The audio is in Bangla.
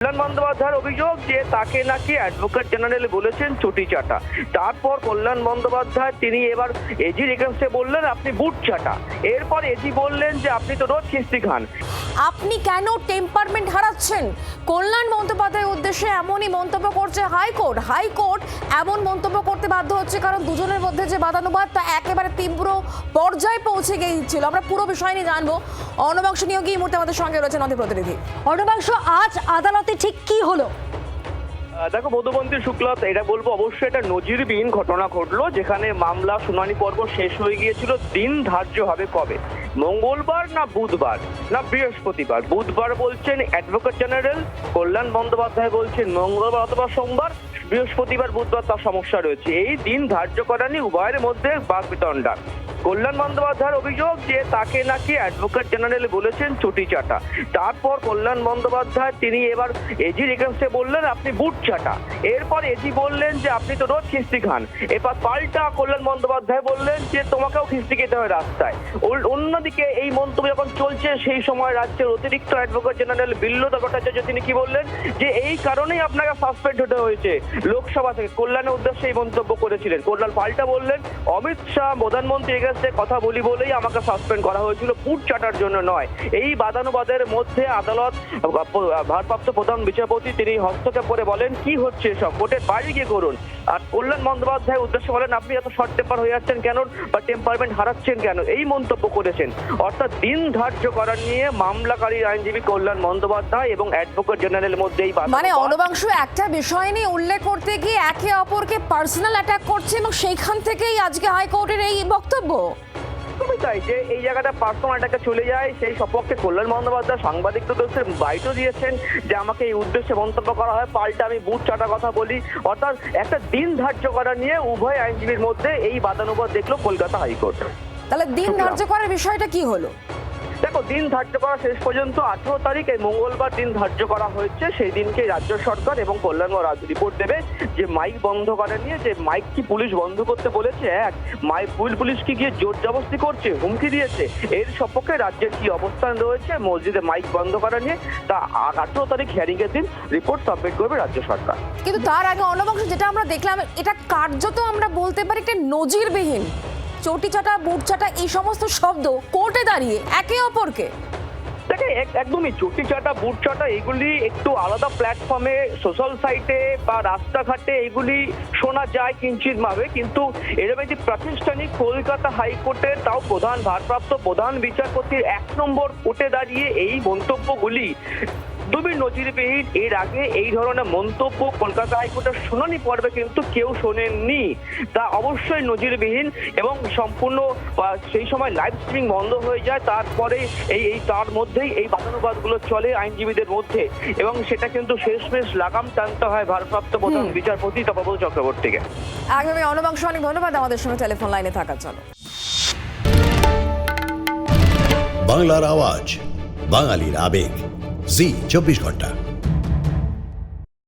কল্যাণ বন্দ্যোপাধ্যায়ের অভিযোগ যে তাকে নাকি অ্যাডভোকেট জেনারেল বলেছেন চটি চাটা। তারপর কল্যাণ বন্দ্যোপাধ্যায় তিনি এবার এজির এগেন্সটে বললেন আপনি বুট চাটা। এরপর এজি বললেন যে আপনি তো রোজ খিস্তি খান। আপনি কেন টেম্পারমেন্ট হারাচ্ছেন? কল্যাণ বন্দ্যোপাধ্যায়ের উদ্দেশ্যে এমনই মন্তব্য করছে হাইকোর্ট। হাইকোর্ট এমন মন্তব্য করতে বাধ্য হচ্ছে কারণ দুজনের মধ্যে যে বাদানুবাদ তা একেবারে তীব্র পর্যায়ে পৌঁছে গিয়েছিল। আমরা পুরো বিষয় নিয়ে জানবো। অর্ণবাংশ নিয়োগী এই মুহূর্তে আমাদের সঙ্গে রয়েছেন আমাদের প্রতিনিধি। অর্ণবাংশ, আজ আদালতে ঠিক কি হলো? দেখো মধুবন্তী শুক্লা, এটা বলবো অবশ্যই এটা নজিরবিহীন ঘটনা ঘটলো, যেখানে মামলা শুনানি পর্ব শেষ হয়ে গিয়েছিল। দিন ধার্য হবে কবে? মঙ্গলবার না বুধবার না বৃহস্পতিবার? বুধবার বলছেন অ্যাডভোকেট জেনারেল, কল্যাণ বন্দ্যোপাধ্যায় বলছেন মঙ্গলবার অথবা সোমবার, বৃহস্পতিবার বুধবার তার সমস্যা রয়েছে। এই দিন ধার্য করা নিয়ে উভয়ের মধ্যে বাকবিতণ্ডা। কল্যাণ বন্দ্যোপাধ্যায়ের অভিযোগ যে তাকে নাকি অ্যাডভোকেট জেনারেল বলেছেন চটি চাটা। তারপর কল্যাণ বন্দ্যোপাধ্যায় তিনি এবার এজির এগেন্সটে বললেন আপনি বুট চাটা। এরপর এজি বললেন যে আপনি তো রোজ খিস্তি খান। এবার পাল্টা কল্যাণ বন্দ্যোপাধ্যায় বললেন যে তোমাকেও খিস্তি খেতে হয় রাস্তায়। অন্যদিকে এই মন্তব্য যখন চলছে সেই সময় রাজ্যের অতিরিক্ত অ্যাডভোকেট জেনারেল বিল্লুদা ভট্টাচার্য তিনি কি বললেন যে এই কারণেই আপনাকে সাসপেন্ড হতে হয়েছে লোকসভা থেকে। কল্যাণের উদ্দেশ্যে এই মন্তব্য করেছিলেন। কল্যাণ পাল্টা বললেন অমিত শাহ প্রধানমন্ত্রী কথা বলি বলেই আমাকে সাসপেন্ড করা হয়েছিল, বুট চাটার জন্য নয়। এই বাদানুবাদের মধ্যে আদালত ভারপ্রাপ্ত প্রধান বিচারপতি তিনি হস্তক্ষেপ করে বলেন কি হচ্ছে এসব, কোর্টের বাইরে গিয়ে করুন। আর কল্যাণ বন্দ্যোপাধ্যায়ের উদ্দেশ্যে বলেন আপনি এত শর্ট টেম্পার হয়ে যাচ্ছেন কেন বা টেম্পারমেন্ট হারাচ্ছেন কেন, এই মন্তব্য করেছেন। অর্থাৎ দিন ধার্য করা নিয়ে মামলাকারী আইনজীবী কল্যাণ বন্দ্যোপাধ্যায় এবং অ্যাডভোকেট জেনারেলের মধ্যে এই মানে অর্ণবাংশ একটা বিষয় নিয়ে উল্লেখ করতে গিয়ে একে অপরকে পার্সোনাল অ্যাটাক করছে এবং সেইখান থেকেই আজকে হাইকোর্টের এই বক্তব্য। তাই যে এই জায়গাটা পার্সোনাল অ্যাটাকে চলে যায়, সেই সপক্ষে কল্যাণ বন্দ্যোপাধ্যায় সাংবাদিকদের বাইটও দিয়েছেন যে আমাকে এই উদ্দেশ্যে মন্তব্য করা হয়, পাল্টা আমি বুট চাটা কথা বলি। অর্থাৎ একটা দিন ধার্য করা নিয়ে উভয় আইনজীবীর মধ্যে এই বাদানুবাদ দেখলো কলকাতা হাইকোর্ট। তাহলে দিন ধার্য করার বিষয়টা কি হলো? দেখো দিন ধার্য করা শেষ পর্যন্ত 18 তারিখ এই মঙ্গলবার দিন ধার্য করা হয়েছে। সেই দিনকে রাজ্য সরকার এবং কল্যাণ রিপোর্ট দেবে যে মাইক বন্ধ করা নিয়ে, যে মাইক কি পুলিশ বন্ধ করতে বলেছে, এক পুলিশ কি গিয়ে জোর জবরদস্তি করছে, হুমকি দিয়েছে, এর সপক্ষে রাজ্যের কি অবস্থান রয়েছে মসজিদে মাইক বন্ধ করা নিয়ে, তা 18 তারিখ হিয়ারিং এর দিন রিপোর্ট সাবমিট করবে রাজ্য সরকার। কিন্তু তার আগে অর্ণবাংশ যেটা আমরা দেখলাম এটা কার্যত আমরা বলতে পারি একটা নজিরবিহীন। চটি চাটা, বুট চাটা এই সমস্ত শব্দ কোর্টে দাঁড়িয়ে একে অপরকে দেখে একদমই চটি চাটা বুট চাটা এগুলি একটু আলাদা প্ল্যাটফর্মে সোশ্যাল সাইটে বা রাস্তাঘাটে এগুলি শোনা যায় কিঞ্চিত ভাবে, কিন্তু এরকম একটি প্রাতিষ্ঠানিক কলকাতা হাইকোর্টের তাও ভারপ্রাপ্ত প্রধান বিচারপতির 1 নম্বর কোর্টে দাঁড়িয়ে এই মন্তব্যগুলি খুবই নজিরবিহীন। এর আগে এই ধরনের মন্তব্য কলকাতা হাইকোর্টের শুনানি পর্বে কিন্তু কেউ শোনেননি, তা অবশ্যই নজিরবিহীন। এবং সম্পূর্ণ সেই সময় লাইভ স্ট্রিমিং বন্ধ হয়ে যায়, তারপরে তার মধ্যেই এই বাদানুবাদগুলো চলে আইনজীবীদের মধ্যে, এবং সেটা কিন্তু শেষমেশ লাগাম টানতে হয় ভারপ্রাপ্ত প্রধান বিচারপতি তপব্রত চক্রবর্তীকে। একদমই অর্ণবাংশ, অনেক ধন্যবাদ আমাদের সঙ্গে টেলিফোন লাইনে থাকার জন্য। বাংলার আওয়াজ, বাঙালির আবেগ, জি 24 ঘন্টা।